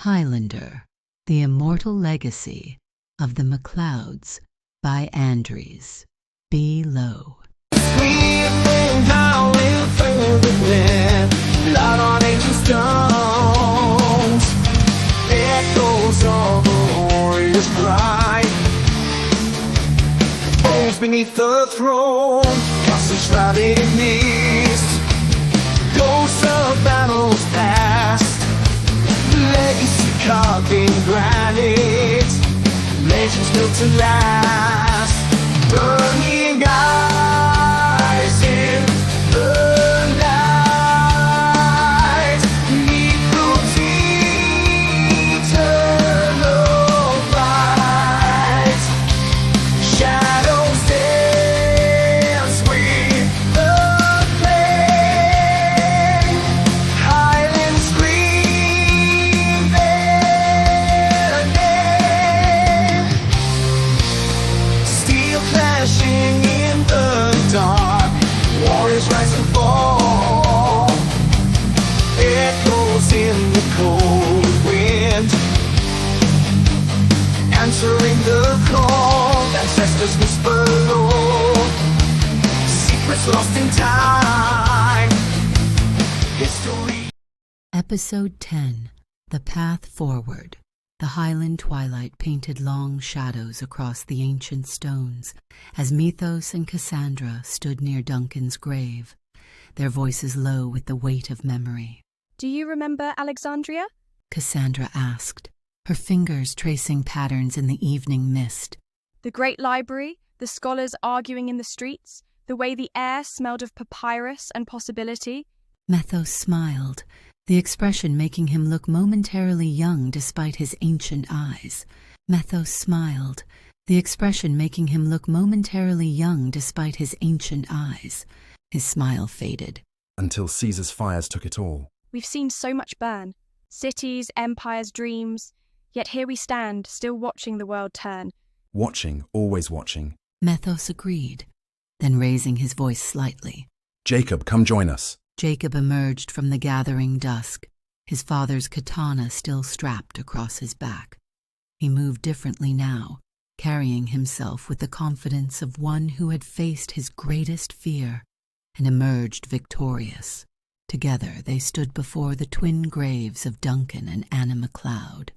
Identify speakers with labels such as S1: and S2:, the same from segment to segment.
S1: Highlander, The Immortal Legacy of the MacLeods by Andries. Below.
S2: Screaming, howling, further blood on ancient stones. Echoes of a warrior's cry. Bones beneath the throne, castles shrouded in mist. Ghosts of battles past. Legacy carved in granite, legends built to last. Burning eyes in the night, neath eternal light. Shadows dance with the flame. Highlands scream their name. Steel clashing in the dark, warriors rise and fall. Echoes in the cold wind, answering the call. Ancestors whisper low, secrets lost in time. History.
S1: Episode 10. The Path Forward. The Highland twilight painted long shadows across the ancient stones as Mythos and Cassandra stood near Duncan's grave, their voices low with the weight of memory.
S3: Do you remember Alexandria?
S1: Cassandra asked, her fingers tracing patterns in the evening mist.
S3: The great library, the scholars arguing in the streets, the way the air smelled of papyrus and possibility.
S1: Mythos smiled, the expression making him look momentarily young despite his ancient eyes. Mythos smiled, the expression making him look momentarily young despite his ancient eyes. His smile faded.
S4: Until Caesar's fires took it all.
S3: We've seen so much burn. Cities, empires, dreams. Yet here we stand, still watching the world turn.
S4: Watching, always watching.
S1: Mythos agreed, then raising his voice slightly.
S4: Jacob, come join us.
S1: Jacob emerged from the gathering dusk, his father's katana still strapped across his back. He moved differently now, carrying himself with the confidence of one who had faced his greatest fear and emerged victorious. Together they stood before the twin graves of Duncan and Anna MacLeod.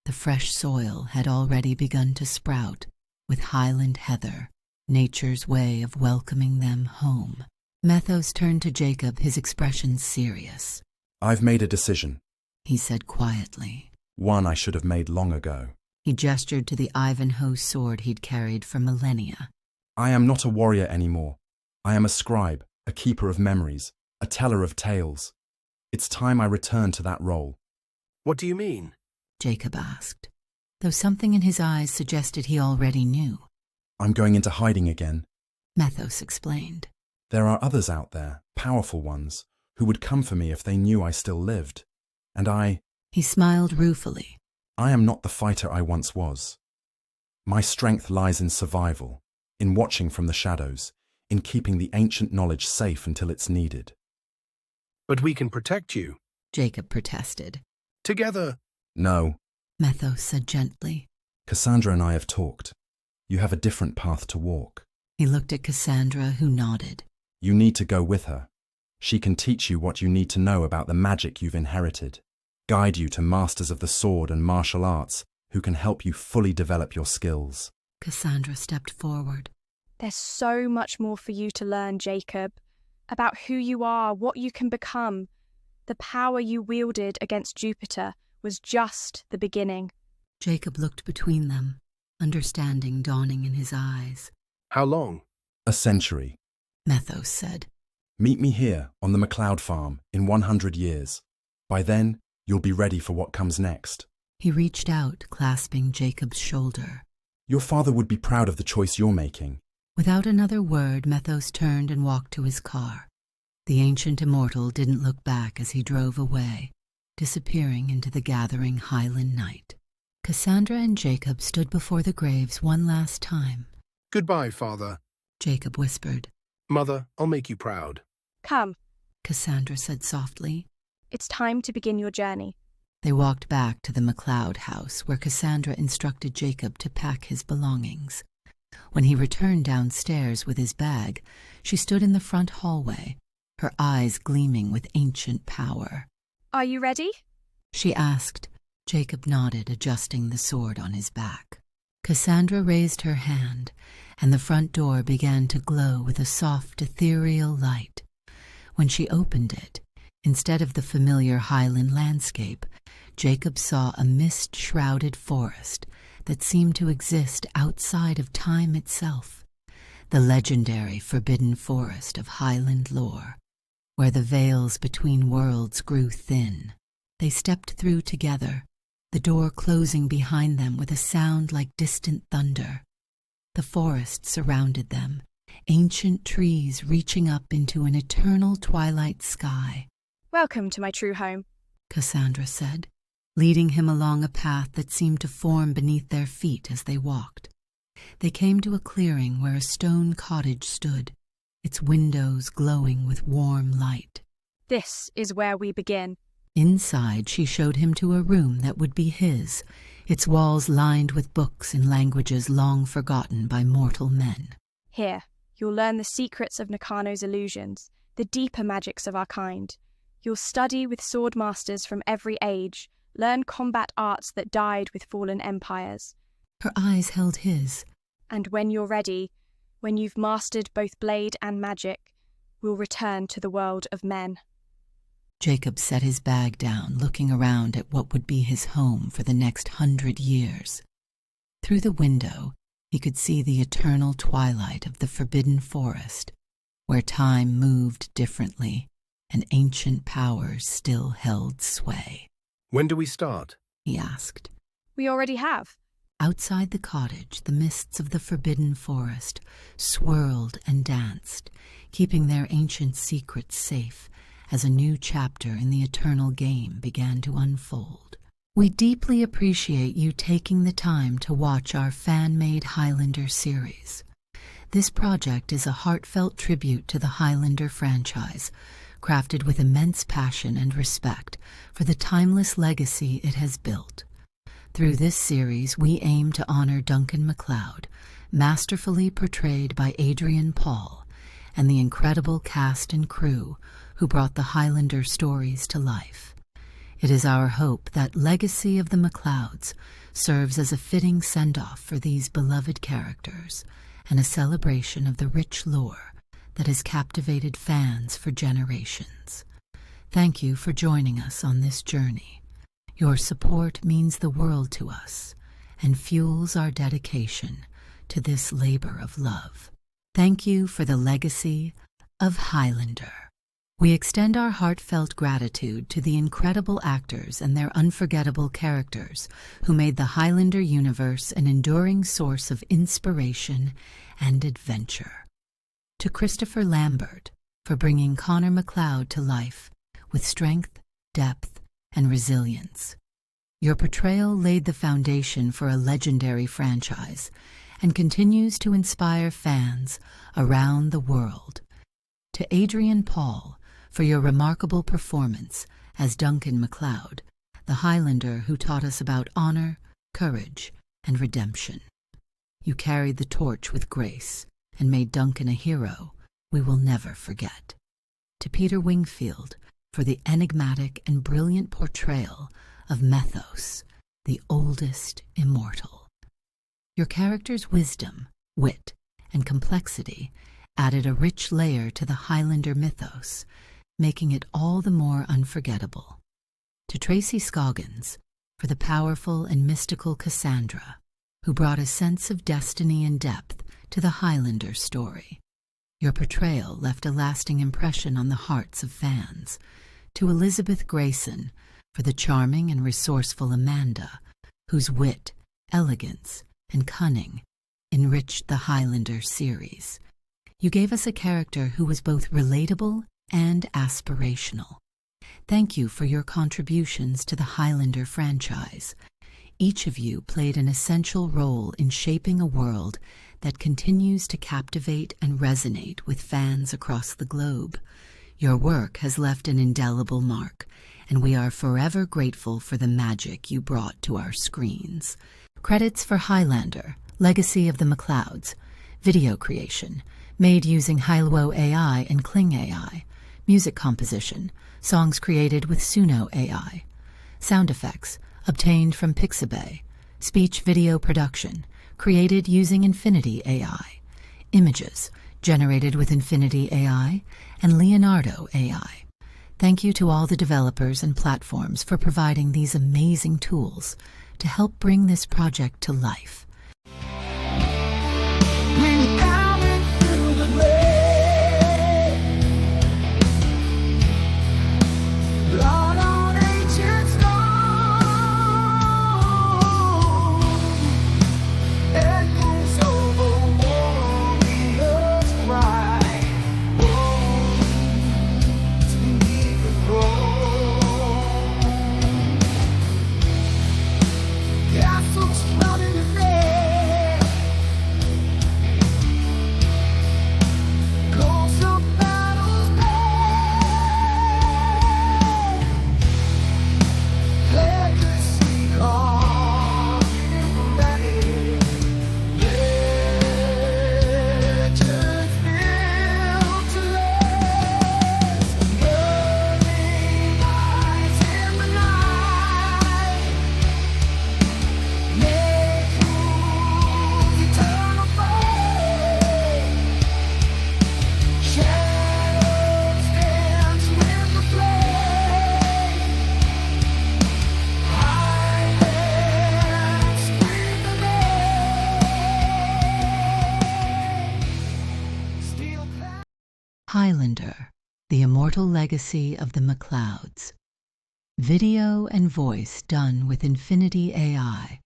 S1: The fresh soil had already begun to sprout, with Highland heather, nature's way of welcoming them home. Mythos turned to Jacob, his expression serious.
S4: I've made a decision,
S1: he said quietly.
S4: One I should have made long ago.
S1: He gestured to the Ivanhoe sword he'd carried for millennia.
S4: I am not a warrior anymore. I am a scribe, a keeper of memories, a teller of tales. It's time I return to that role.
S5: What do you mean?
S1: Jacob asked, though something in his eyes suggested he already knew.
S4: I'm going into hiding again.
S1: Mythos explained.
S4: There are others out there, powerful ones, who would come for me if they knew I still lived. And
S1: He smiled ruefully.
S4: I am not the fighter I once was. My strength lies in survival, in watching from the shadows, in keeping the ancient knowledge safe until it's needed.
S5: But we can protect you.
S1: Jacob protested.
S5: Together.
S4: No,
S1: Mythos said gently.
S4: Cassandra and I have talked. You have a different path to walk.
S1: He looked at Cassandra, who nodded.
S4: You need to go with her. She can teach you what you need to know about the magic you've inherited, guide you to masters of the sword and martial arts who can help you fully develop your skills.
S1: Cassandra stepped forward.
S3: There's so much more for you to learn, Jacob. About who you are, what you can become. The power you wielded against Jupiter was just the beginning.
S1: Jacob looked between them, understanding dawning in his eyes.
S5: How long?
S4: A century.
S1: Mythos said.
S4: Meet me here on the MacLeod farm in 100 years. By then, you'll be ready for what comes next.
S1: He reached out, clasping Jacob's shoulder.
S4: Your father would be proud of the choice you're making.
S1: Without another word, Mythos turned and walked to his car. The ancient immortal didn't look back as he drove away, disappearing into the gathering Highland night. Cassandra and Jacob stood before the graves one last time.
S5: Goodbye, father.
S1: Jacob whispered.
S5: Mother, I'll make you proud.
S3: Come,
S1: Cassandra said softly.
S3: it's time to begin your journey.
S1: They walked back to the MacLeod house, where Cassandra instructed Jacob to pack his belongings. When he returned downstairs with his bag, she stood in the front hallway, her eyes gleaming with ancient power.
S3: Are you ready?
S1: She asked. Jacob nodded, adjusting the sword on his back. Cassandra raised her hand, and the front door began to glow with a soft, ethereal light. When she opened it, instead of the familiar highland landscape, Jacob saw a mist-shrouded forest that seemed to exist outside of time itself, the legendary forbidden forest of Highland lore, where the veils between worlds grew thin. They stepped through together, the door closing behind them with a sound like distant thunder. The forest surrounded them, ancient trees reaching up into an eternal twilight sky.
S3: Welcome to my true home,
S1: Cassandra said, leading him along a path that seemed to form beneath their feet as they walked. They came to a clearing where a stone cottage stood, its windows glowing with warm light.
S3: This is where we begin.
S1: Inside, she showed him to a room that would be his, its walls lined with books in languages long forgotten by mortal men.
S3: Here, you'll learn the secrets of Nakano's illusions, the deeper magics of our kind. You'll study with sword masters from every age, learn combat arts that died with fallen empires.
S1: Her eyes held his.
S3: And when you're ready, when you've mastered both blade and magic, we'll return to the world of men.
S1: Jacob set his bag down, looking around at what would be his home for the next 100 years. Through the window, he could see the eternal twilight of the forbidden forest, where time moved differently and ancient powers still held sway.
S5: When do we start?
S1: He asked.
S3: We already have.
S1: Outside the cottage, the mists of the forbidden forest swirled and danced, keeping their ancient secrets safe as a new chapter in the eternal game began to unfold. We deeply appreciate you taking the time to watch our fan-made Highlander series. This project is a heartfelt tribute to the Highlander franchise, crafted with immense passion and respect for the timeless legacy it has built. Through this series, we aim to honor Duncan MacLeod, masterfully portrayed by Adrian Paul, and the incredible cast and crew who brought the Highlander stories to life. It is our hope that Legacy of the MacLeods serves as a fitting send-off for these beloved characters and a celebration of the rich lore that has captivated fans for generations. Thank you for joining us on this journey. Your support means the world to us and fuels our dedication to this labor of love. Thank you for the legacy of Highlander. We extend our heartfelt gratitude to the incredible actors and their unforgettable characters who made the Highlander universe an enduring source of inspiration and adventure. To Christopher Lambert for bringing Connor MacLeod to life with strength, depth, and resilience. Your portrayal laid the foundation for a legendary franchise and continues to inspire fans around the world. To Adrian Paul for your remarkable performance as Duncan MacLeod, the Highlander who taught us about honor, courage, and redemption. You carried the torch with grace and made Duncan a hero we will never forget. To Peter Wingfield for the enigmatic and brilliant portrayal of Mythos, the oldest immortal. Your character's wisdom, wit, and complexity added a rich layer to the Highlander mythos, making it all the more unforgettable. To Tracy Scoggins for the powerful and mystical Cassandra, who brought a sense of destiny and depth to the Highlander story. Your portrayal left a lasting impression on the hearts of fans. To Elizabeth Grayson for the charming and resourceful Amanda, whose wit, elegance, and cunning enriched the Highlander series. You gave us a character who was both relatable and aspirational. Thank you for your contributions to the Highlander franchise. Each of you played an essential role in shaping a world that continues to captivate and resonate with fans across the globe. Your work has left an indelible mark, and we are forever grateful for the magic you brought to our screens. Credits for Highlander, Legacy of the MacLeods, video creation, made using Hailuo AI and Kling AI, music composition, songs created with Suno AI, sound effects, obtained from Pixabay, speech video production, created using Infinity AI, images, generated with Infinity AI and Leonardo AI. Thank you to all the developers and platforms for providing these amazing tools to help bring this project to life. Highlander, the Immortal Legacy of the MacLeods. Video and voice done with Infinity AI.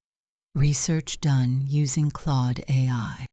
S1: Research done using Claude AI.